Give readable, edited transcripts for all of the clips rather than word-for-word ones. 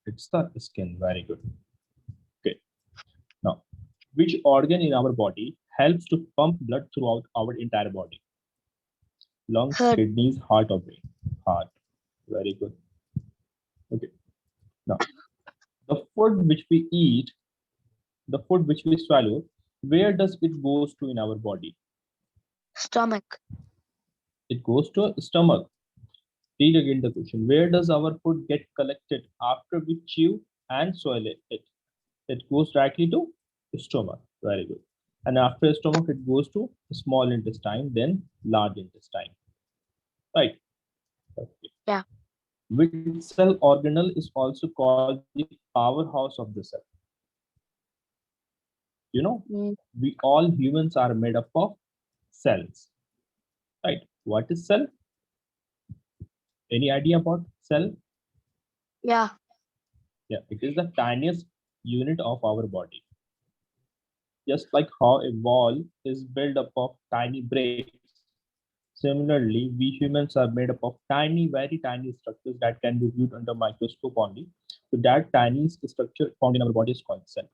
It's the skin. Very good. Okay. Now, which organ in our body helps to pump blood throughout our entire body? Lungs, Heart. kidneys, heart, or brain? Heart. Very good. Okay. Now, the food which we eat, the food which we swallow, where does it goes to in our body? Stomach. It goes to stomach. Read again the question. Where does our food get collected after we chew and swallow it? It goes directly to stomach. Very good. And after stomach, it goes to small intestine, then large intestine. Right. Okay. Yeah. Which cell organelle is also called the powerhouse of the cell? You know, Mm, we all humans are made up of cells. Right. What is cell? Any idea about cell? yeah. Yeah, it is the tiniest unit of our body. Just like how a wall is built up of tiny bricks, similarly, we humans are made up of tiny, very tiny structures that can be viewed under microscope only. So that tiny structure found in our body is called cell.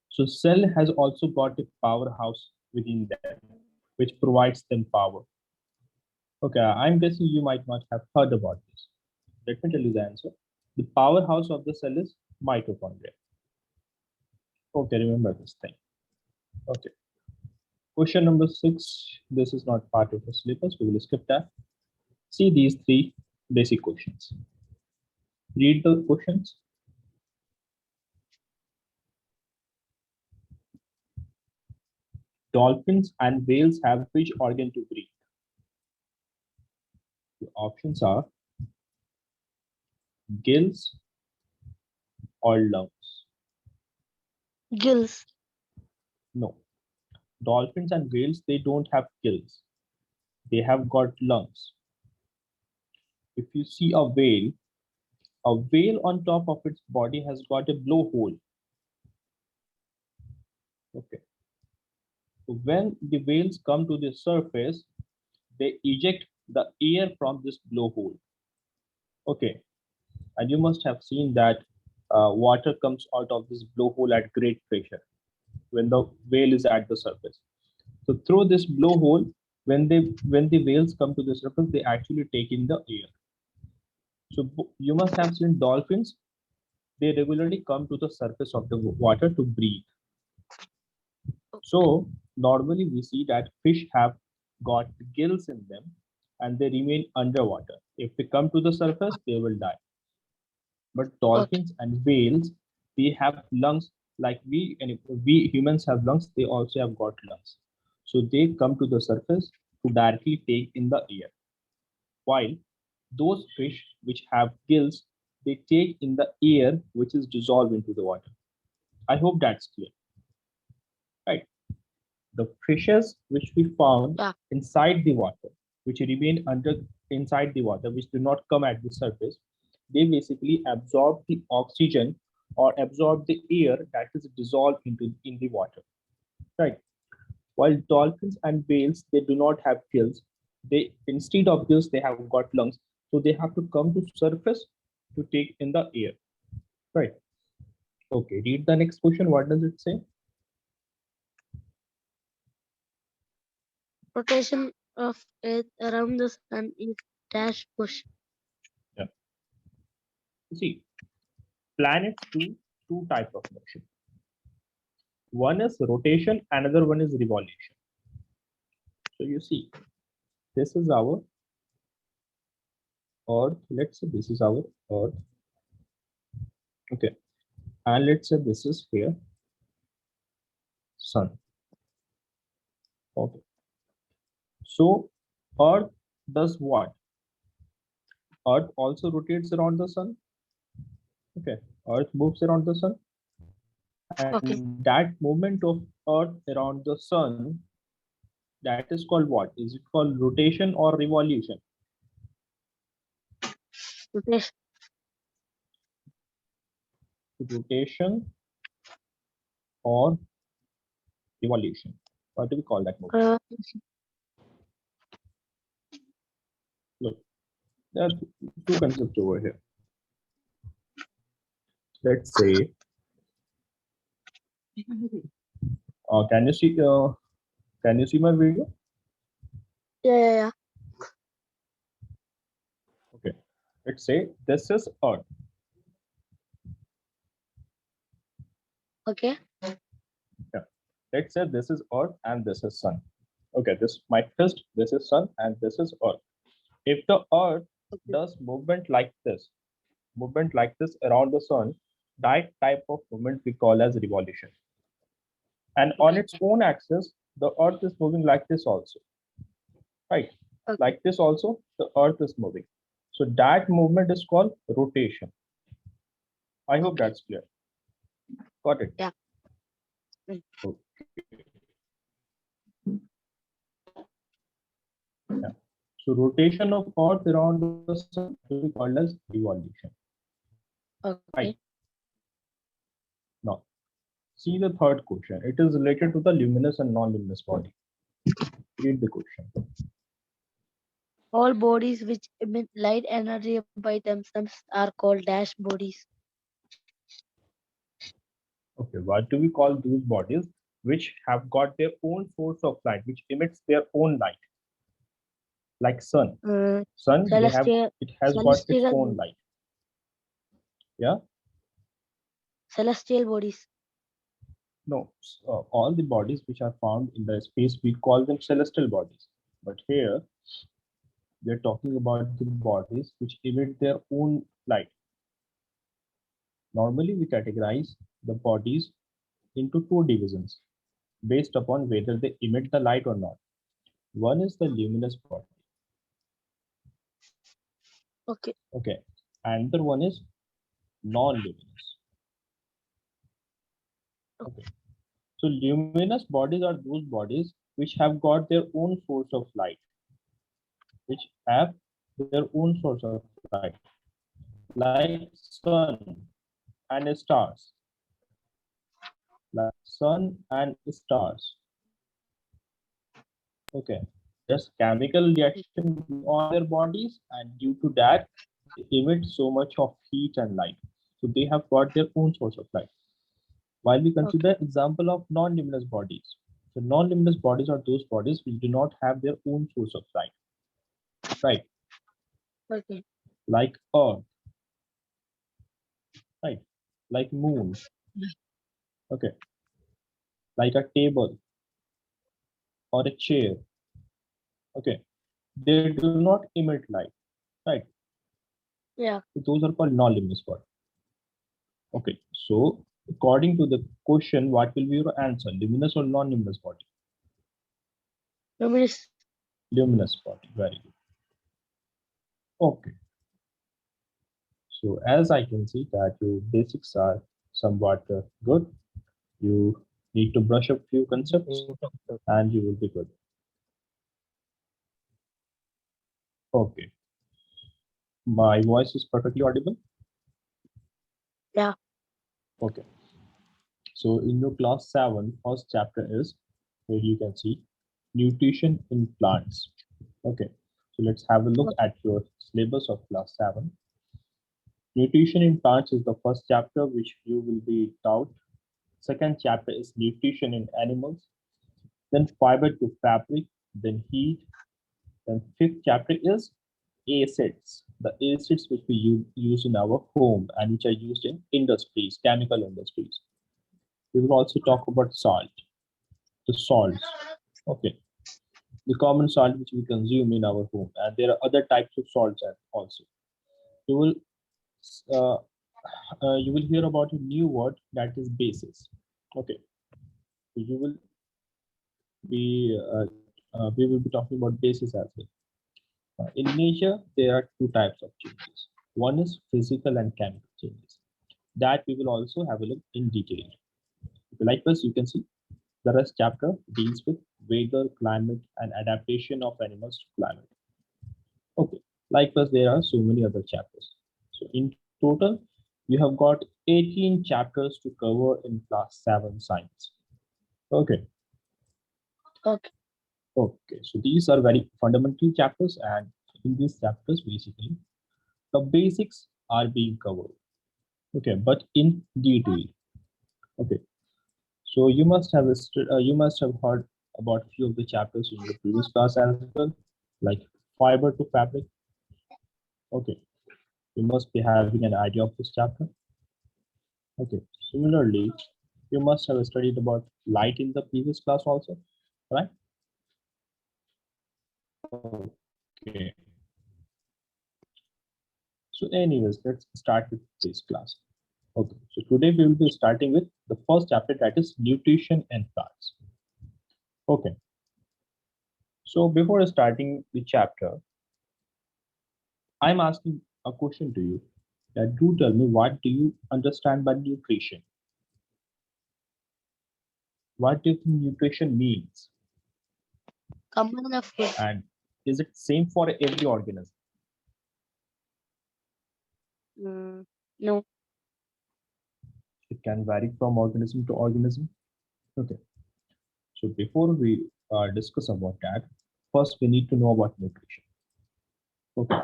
So cell has also got a powerhouse within them, which provides them power. Okay, I'm guessing you might not have heard about this. Let me tell you the answer. The powerhouse of the cell is mitochondria. Okay, remember this thing. Okay. Question number 6. This is not part of the syllabus. We will skip that. See these three basic questions. Read the questions. Dolphins and whales have which organ to breathe? The options are gills or lungs. Gills. No. Dolphins and whales, they don't have gills. They have got lungs. If you see a whale on top of its body has got a blowhole. Okay. So when the whales come to the surface, they eject the air from this blowhole. Okay. And you must have seen that water comes out of this blowhole at great pressure when the whale is at the surface. So through this blowhole, when the whales come to the surface, they actually take in the air. So you must have seen dolphins. They regularly come to the surface of the water to breathe. So normally we see that fish have got gills in them and they remain underwater. If they come to the surface, they will die. But Okay. dolphins and whales, they have lungs like we, and we humans have lungs, they also have got lungs. So they come to the surface to directly take in the air. While those fish which have gills, they take in the air which is dissolved into the water. I hope that's clear. Right. The fishes which we found Yeah. inside the water, which remain under inside the water, which do not come at the surface, they basically absorb the oxygen or absorb the air that is dissolved into in the water. Right. While dolphins and whales, they do not have gills. They instead of gills, they have got lungs. So they have to come to surface to take in the air. Right. Okay. Read the next question. What does it say? Rotation of Earth around the sun is dash push. Yeah. See, planets do two types of motion. One is rotation, another one is revolution. So you see, this is our Earth. Let's say this is our Earth. Okay. And let's say this is here, Sun. Okay. So Earth does what? Earth also rotates around the Sun. Okay. Earth moves around the Sun. And Okay. that movement of Earth around the Sun, that is called what? Is it called rotation or revolution? Rotation. Rotation or revolution. What do we call that movement? Revolution. Look, there are two concepts over here. Let's say, can you see? Can you see my video? Yeah. Okay. Let's say this is Earth. Okay. Yeah. Let's say this is Earth and this is Sun. Okay. This my fist. This is Sun and this is Earth. If the Earth Okay. does movement like this around the Sun, that type of movement we call as revolution. And on Okay. its own axis, the Earth is moving like this also, right? Okay. Like this also, the Earth is moving. So that movement is called rotation. I hope Okay. that's clear. Got it? Yeah. Mm. Okay. Yeah. So rotation of Earth around the Sun will be called as revolution. Okay. Right. Now, see the third question. It is related to the luminous and non-luminous body. Read the question. All bodies which emit light energy by themselves are called dash bodies. Okay, what do we call those bodies which have got their own source of light, which emits their own light, like sun? Uh, Sun, celestial, it has got its celestial, own light. Yeah, celestial bodies. no, all the bodies which are found in the space, we call them celestial bodies. But here, we are talking about the bodies which emit their own light. Normally, we categorize the bodies into two divisions based upon whether they emit the light or not. One is the luminous body. Okay. Okay, another one is non-luminous. Okay. So luminous bodies are those bodies which have got their own source of light, which have their own source of light, like sun and stars, like sun and stars. Okay. Just chemical reaction on their bodies, and due to that, they emit so much of heat and light. So they have got their own source of light. While we Okay. consider example of non-luminous bodies. So non-luminous bodies are those bodies which do not have their own source of light, right? Okay. Like Earth, right? Like moon, okay? Like a table or a chair, okay? They do not emit light, right? Yeah. So those are called non-luminous bodies. Okay, so according to the question, what will be your answer? Luminous or non-luminous body? Luminous. Luminous body, very good. Okay, so as I can see that your basics are somewhat good, you need to brush up few concepts and you will be good. Okay, my voice is perfectly audible. Yeah. Okay, so in your class 7, first chapter is where you can see nutrition in plants. Okay, so let's have a look Okay. at your syllabus of class 7. Nutrition in plants is the first chapter which you will be taught. Second chapter is nutrition in animals, then fiber to fabric, then heat, then fifth chapter is acids, the acids which we use in our home and which are used in industries, chemical industries. We will also talk about salt, the salts. Okay, the common salt which we consume in our home, and there are other types of salts also. You will uh, you will hear about a new word that is basis. Okay, so you will be we will be talking about basis as well. In nature, there are two types of changes. One is physical and chemical changes. That we will also have a look in detail. Likewise, you can see the rest chapter deals with weather, climate, and adaptation of animals to climate. Okay. Likewise, there are so many other chapters. So in total, you have got 18 chapters to cover in class 7 science. Okay. Okay. Okay. So these are very fundamental chapters, and in these chapters, basically, the basics are being covered. Okay, but in detail. Okay, so you must have heard about few of the chapters in your previous class as well, like fiber to fabric. Okay, you must be having an idea of this chapter. Okay, similarly, you must have studied about light in the previous class also, right? Okay. So anyways, let's start with this class. Okay, so today we will be starting with the first chapter, that is nutrition and plants. Okay, so before starting the chapter, I'm asking a question to you. That do tell me, what do you understand by nutrition? What do you think nutrition means? Common of food. And is it same for every organism? No. It can vary from organism to organism. Okay, so before we discuss about that, first we need to know about nutrition. Okay,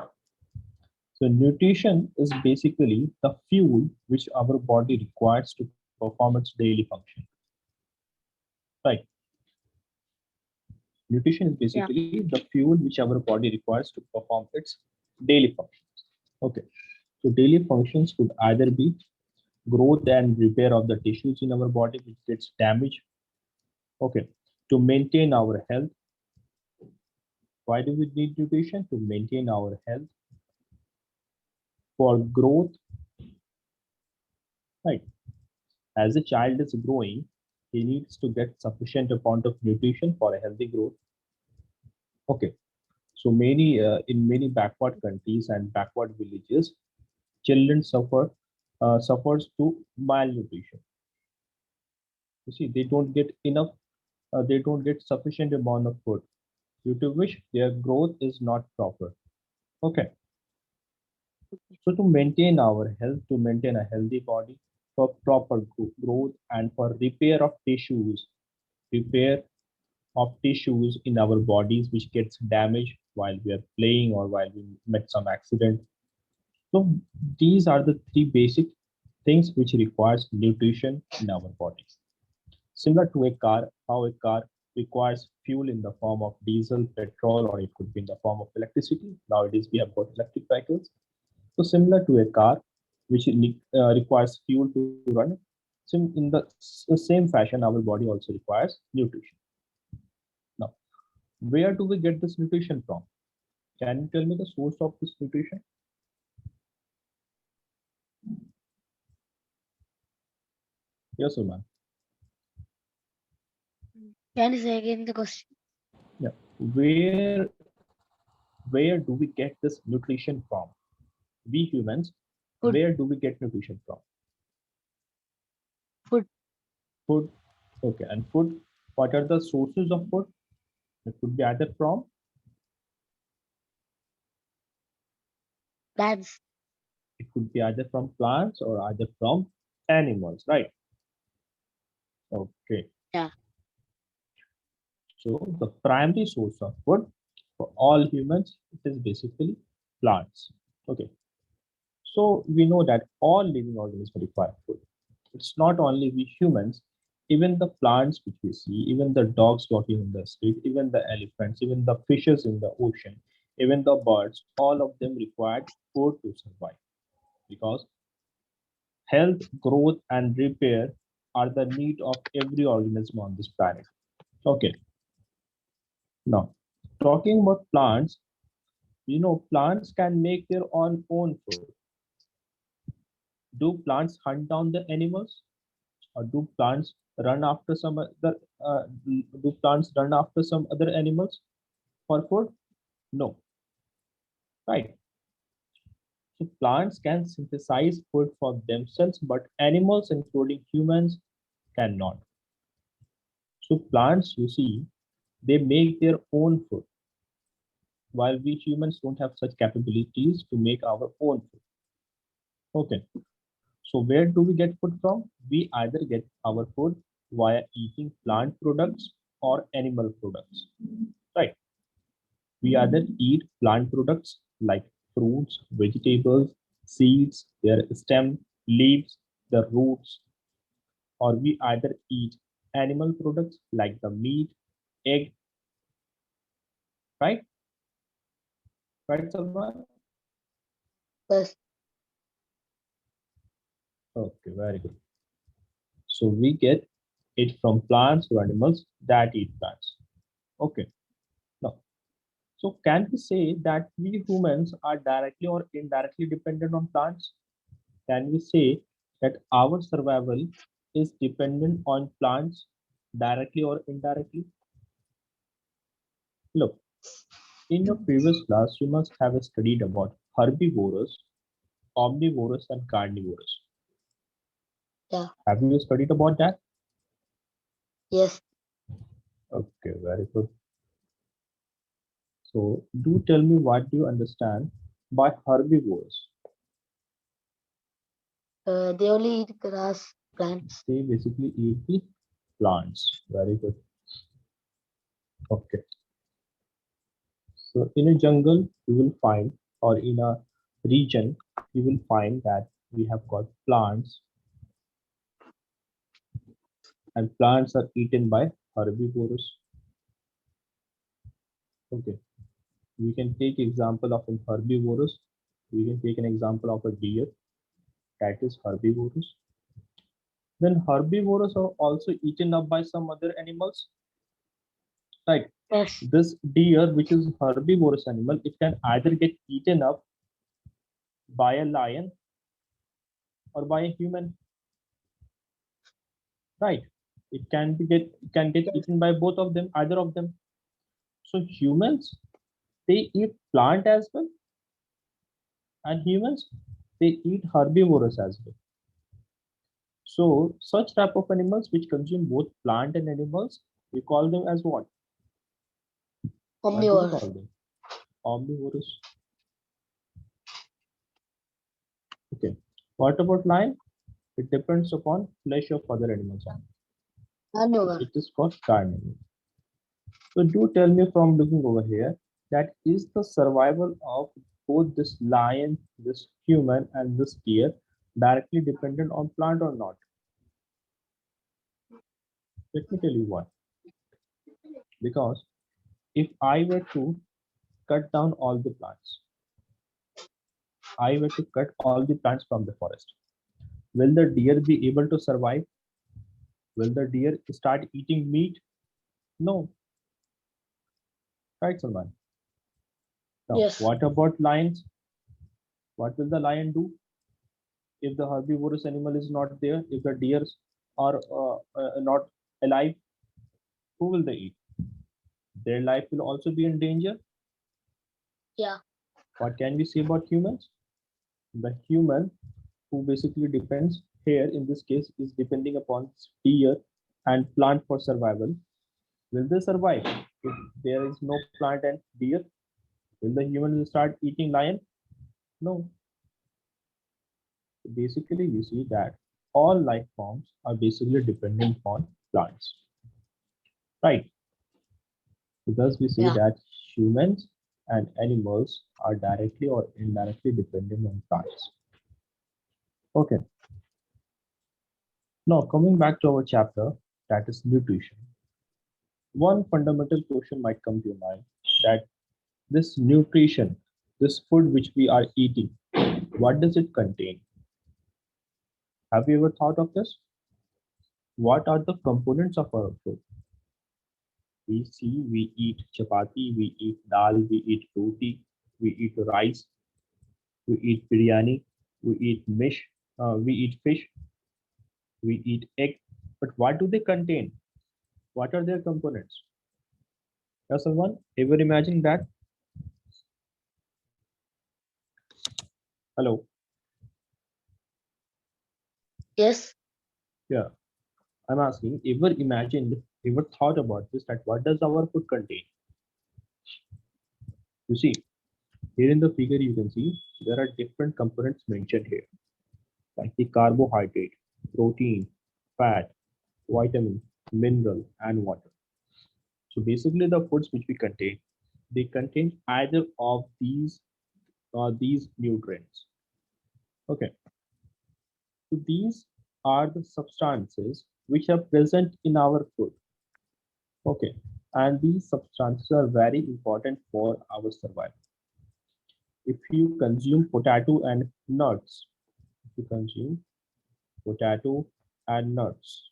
so nutrition is basically the fuel which our body requires to perform its daily function. Right. Nutrition is Yeah. basically the fuel which our body requires to perform its daily functions. Okay. So daily functions could either be growth and repair of the tissues in our body which gets damaged. Okay. To maintain our health. Why do we need nutrition? To maintain our health, for growth, right? As a child is growing, he needs to get sufficient amount of nutrition for a healthy growth. Okay. So in many backward countries and backward villages, children suffers to malnutrition. You see, they don't get enough, they don't get sufficient amount of food, due to which their growth is not proper. Okay, so to maintain our health, to maintain a healthy body, for proper growth and for repair of tissues in our bodies which gets damaged while we are playing or while we met some accident. So these are the three basic things which requires nutrition in our bodies. Similar to a car, how a car requires fuel in the form of diesel, petrol, or it could be in the form of electricity. Nowadays we have got electric vehicles. So similar to a car, which requires fuel to run, in the same fashion, our body also requires nutrition. Now, where do we get this nutrition from? Can you tell me the source of this nutrition? Yes, Salman. Can you say again the question? Yeah. Where do we get this nutrition from? We humans, Food. where do we get nutrition from? Food. Food. Okay, and food. What are the sources of food? It could be either from, Plants. it could be either from plants or either from animals, right? Okay. Yeah. So the primary source of food for all humans, it is basically plants. Okay. So we know that all living organisms require food. It's not only we humans, even the plants which we see, even the dogs walking in the street, even the elephants, even the fishes in the ocean, even the birds, all of them require food to survive, because health, growth, and repair are the need of every organism on this planet. Okay, now talking about plants, plants can make their own food. Do plants hunt down the animals, or do plants run after some other? Do plants run after some other animals for food? No, right? So plants can synthesize food for themselves, but animals, including humans, cannot. So plants, you see, they make their own food, while we humans don't have such capabilities to make our own food. Okay, so where do we get food from? We either get our food via eating plant products or animal products, right? We either eat plant products like fruits, vegetables, seeds, their stem, leaves, the roots, or we either eat animal products like the meat, egg, right? Right, Salman? Yes. Okay, very good. So we get it from plants or animals that eat plants. Okay. Now, so can we say that we humans are directly or indirectly dependent on plants? Can we say that our survival is dependent on plants directly or indirectly? Look, in your previous class, you must have studied about herbivorous, omnivorous, and carnivorous. Yeah. Have you studied about that? Yes. Okay, very good. So, do tell me what do you understand by herbivores? They only eat grass, plants. They basically eat the plants. Very good. Okay. So, in a jungle, you will find, or in a region, you will find that we have got plants, and plants are eaten by herbivores. Okay. We can take example of an herbivorous. We can take an example of a deer that is herbivorous. Then herbivores are also eaten up by some other animals. Right. Yes. This deer, which is herbivorous animal, it can either get eaten up by a lion or by a human. Right. It can get Yes. eaten by both of them, either of them. So humans, they eat plant as well, and humans, they eat herbivorous as well. So such type of animals which consume both plant and animals, we call them as what? What do we call Omnivores. them? Omnivorous. Okay. What about lion? It depends upon flesh of other animals only. So Carnivore. it is called carnivore. So do tell me from looking over here that is the survival of both this lion, this human, and this deer directly dependent on plant or not? Let me tell you why. Because if I were to cut down all the plants, I were to cut all the plants from the forest, will the deer be able to survive? Will the deer start eating meat? No, right, Salman? Now, Yes. what about lions? What will the lion do if the herbivorous animal is not there? If the deers are not alive, who will they eat? Their life will also be in danger. Yeah. What can we say about humans? The human who basically depends here in this case is depending upon deer and plant for survival. Will they survive if there is no plant and deer? Will the human start eating lion? No. Basically, we see that all life forms are basically dependent on plants, right? Because we see Yeah. that humans and animals are directly or indirectly dependent on plants. Okay, now coming back to our chapter, that is nutrition. One fundamental question might come to your mind that this nutrition, this food which we are eating, what does it contain? Have you ever thought of this? What are the components of our food? We see we eat chapati, we eat dal, we eat roti, we eat rice, we eat biryani, we eat we eat fish, we eat egg. But what do they contain? What are their components? Does someone ever imagine that? Hello. Yes. Yeah, I'm asking, ever imagined, ever thought about this, that what does our food contain? You see, here in the figure you can see there are different components mentioned here, like the carbohydrate, protein, fat, vitamin, mineral, and water. So basically, the foods which we contain, they contain either of these nutrients. Okay. So these are the substances which are present in our food. Okay, and these substances are very important for our survival. If you consume potato and nuts, if you consume potato and nuts,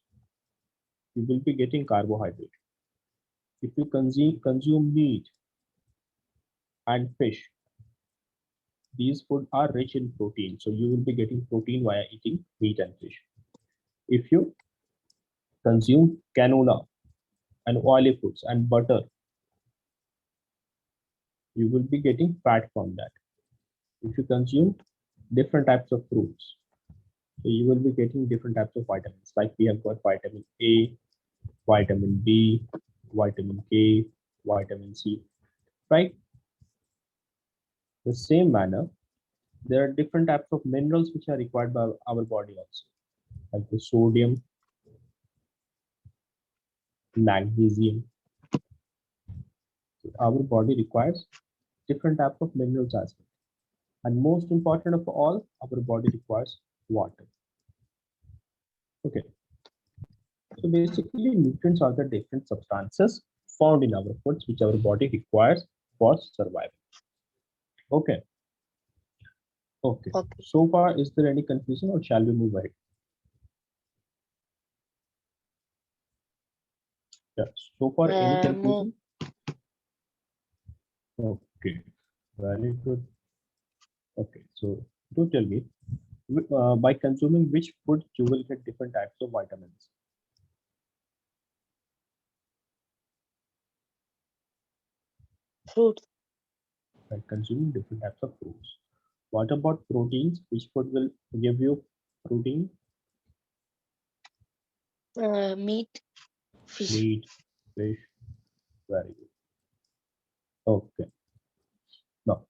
you will be getting carbohydrate. If you consume meat and fish, these food are rich in protein, so you will be getting protein via eating meat and fish. If you consume canola and oily foods and butter, you will be getting fat from that. If you consume different types of fruits, so you will be getting different types of vitamins. Like we have got vitamin A, vitamin B, vitamin K, vitamin C, right? The same manner, there are different types of minerals which are required by our body also, like the sodium, magnesium. So our body requires different types of minerals as well. And most important of all, our body requires water. Okay, so basically nutrients are the different substances found in our foods which our body requires for survival. Okay, okay. Okay. So far, is there any confusion or shall we move ahead? Yeah, so far any Move. confusion? Okay, very good. Okay, so do tell me, by consuming which food you will get different types of vitamins? Fruits. By consuming different types of fruits. What about proteins? Which food will give you protein? Meat. Fish. Meat, fish. Very good. Okay. Now,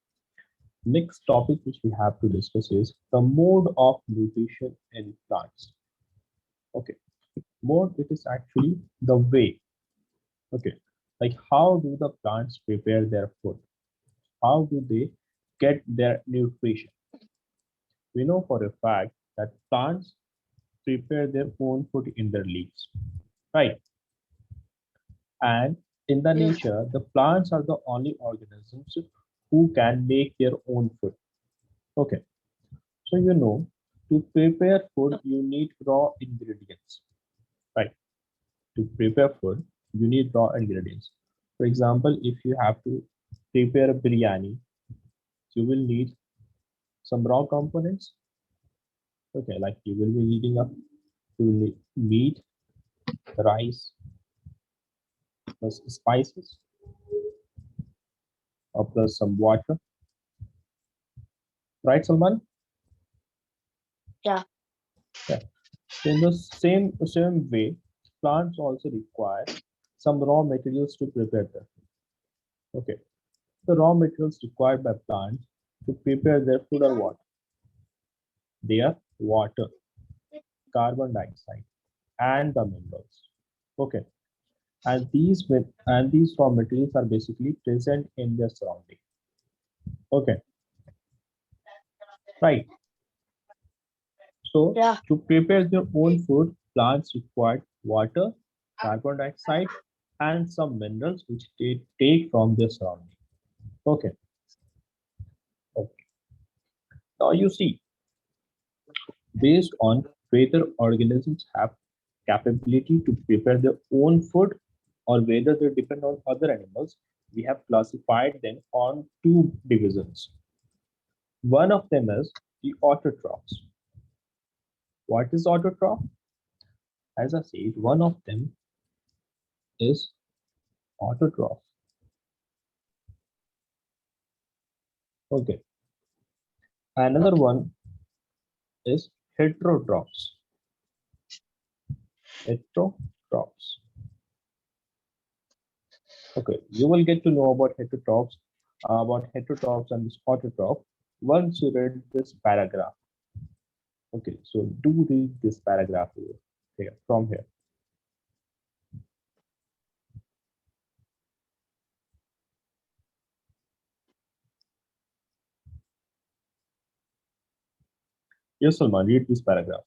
next topic which we have to discuss is the mode of nutrition in plants. Okay. Mode, it is actually the way. Okay. Like how do the plants prepare their food? How do they get their nutrition? We know for a fact that plants prepare their own food in their leaves, right? And in the Yes. nature, the plants are the only organisms who can make their own food. Okay, so to prepare food, you need raw ingredients, right? To prepare food, you need raw ingredients. For example, if you have to prepare a biryani, you will need some raw components. Okay, like you will need meat, rice, plus spices, or plus some water, right, Salman? Yeah. Yeah. So in the same way, plants also require some raw materials to prepare them. Okay. The raw materials required by plants to prepare their food are what? They are water, carbon dioxide, and the minerals. Okay. And these raw materials are basically present in their surrounding. Okay. Right. So Yeah. to prepare their own food, plants require water, carbon dioxide, and some minerals which they take from their surrounding. Okay. Okay. Now you see, based on whether organisms have capability to prepare their own food or whether they depend on other animals, we have classified them on two divisions. One of them is the autotrophs. What is autotroph? As I said, one of them is autotroph. Okay. Another one is heterotrophs. Heterotrophs. Okay, you will get to know about heterotrophs and this autotroph once you read this paragraph. Okay, so do read this paragraph here from here. Yes, Salman, read this paragraph.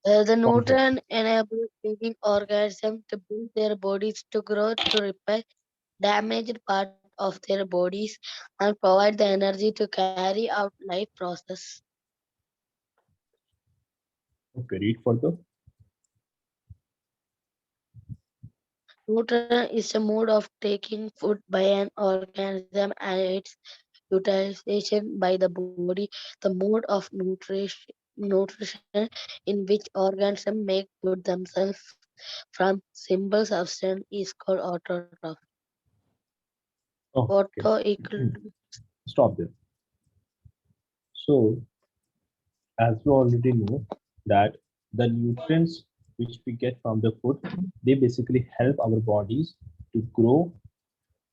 The Complex. nutrient enables living organisms to build their bodies to grow, to repair damaged part of their bodies, and provide the energy to carry out life process. Okay, read further. Nutrient is a mode of taking food by an organism and its utilization by the body. The mode of nutrition in which organisms make food themselves from simple substance is called autotrophy. Okay, Auto equal stop there. So, as we already know, that the nutrients which we get from the food, they basically help our bodies to grow,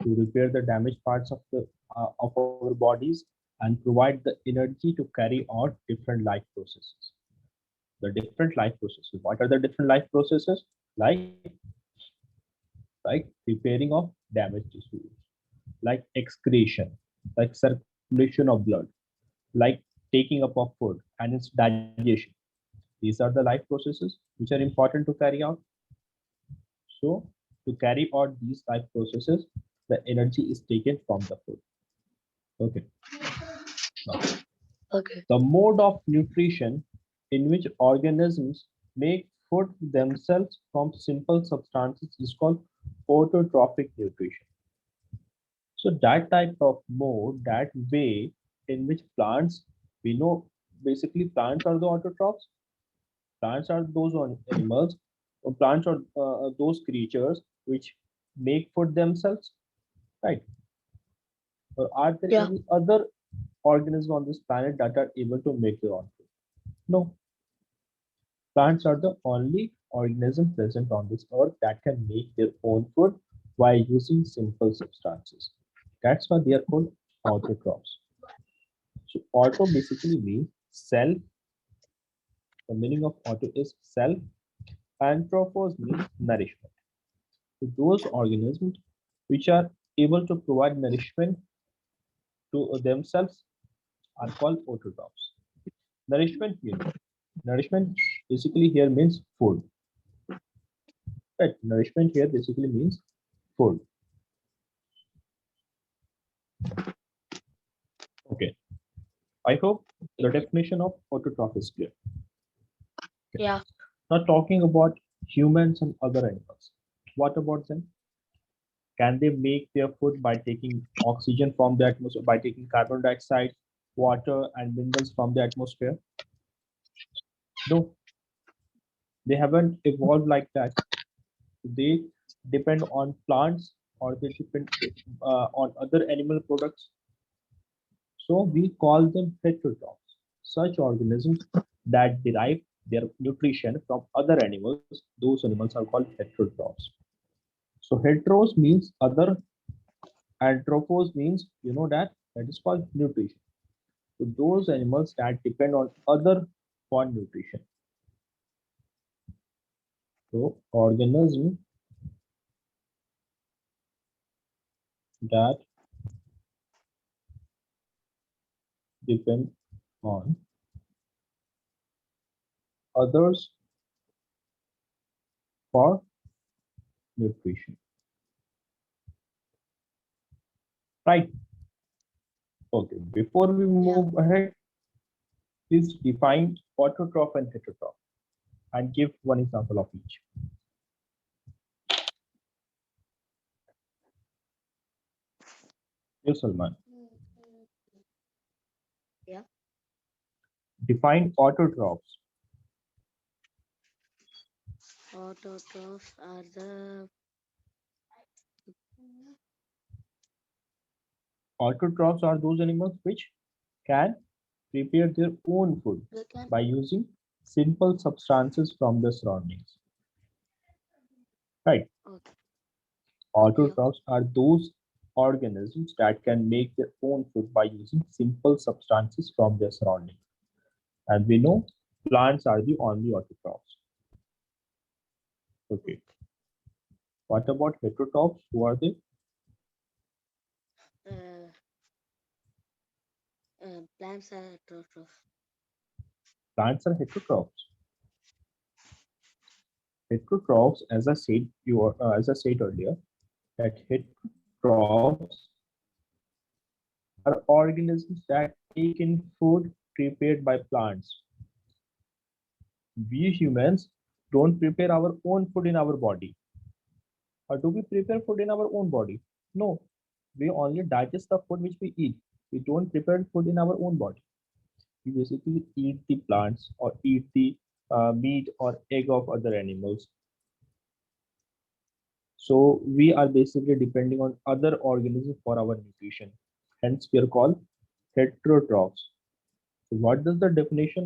to repair the damaged parts of our bodies, and provide the energy to carry out different life processes. The different life processes. What are the different life processes? Like like repairing of damaged tissues, like excretion, like circulation of blood, like taking up of food and its digestion. These are the life processes which are important to carry out. So to carry out these life processes, the energy is taken from the food. Okay. Now, okay. the mode of nutrition in which organisms make food themselves from simple substances is called autotrophic nutrition. So that type of mode, that way in which plants, we know basically plants are the autotrophs. Plants are those animals, or plants are those creatures which make food themselves, right? Or are there Yeah, any other organisms on this planet that are able to make their own food? No. Plants are the only organism present on this earth that can make their own food by using simple substances. That's why they are called autotrophs. So auto basically means self. The meaning of auto is self, and trophos means nourishment. So those organisms which are able to provide nourishment to themselves are called autotrophs. Nourishment, nourishment basically here means food. Right? Nourishment here basically means food. Okay. I hope the definition of autotroph is clear. Okay. yeah. Now talking about humans and other animals. What about them? Can they make their food by taking oxygen from the atmosphere, by taking carbon dioxide, water, and minerals from the atmosphere? No, they haven't evolved like that. They depend on plants or they depend on other animal products. So we call them heterotrophs. Such organisms that derive their nutrition from other animals, those animals are called heterotrophs. So heteros means other, and trophos means that is called nutrition. So those animals that depend on other for nutrition. So organisms that depend on others for nutrition. Right. Okay. Before we Yeah. move ahead, please define autotroph and heterotroph and give one example of each. Yes, Salman. Yeah. Define autotrophs. Autotrophs are the Autotrophs are those animals which can prepare their own food they can by using simple substances from the surroundings. Right. okay. Yeah. Autotrophs are those organisms that can make their own food by using simple substances from their surroundings. And we know plants are the only autotrophs. Okay. What about heterotrophs? Who are they? Uh, plants are autotrophs. Plants are heterotrophs. Heterotrophs, as I said earlier, that heterotrophs are organisms that take in food prepared by plants. We humans don't prepare our own food in our body. Or do we prepare food in our own body? No, we only digest the food which we eat. We don't prepare food in our own body. We basically eat the plants or eat the meat or egg of other animals. So we are basically depending on other organisms for our nutrition. Hence, we are called heterotrophs. So what does the definition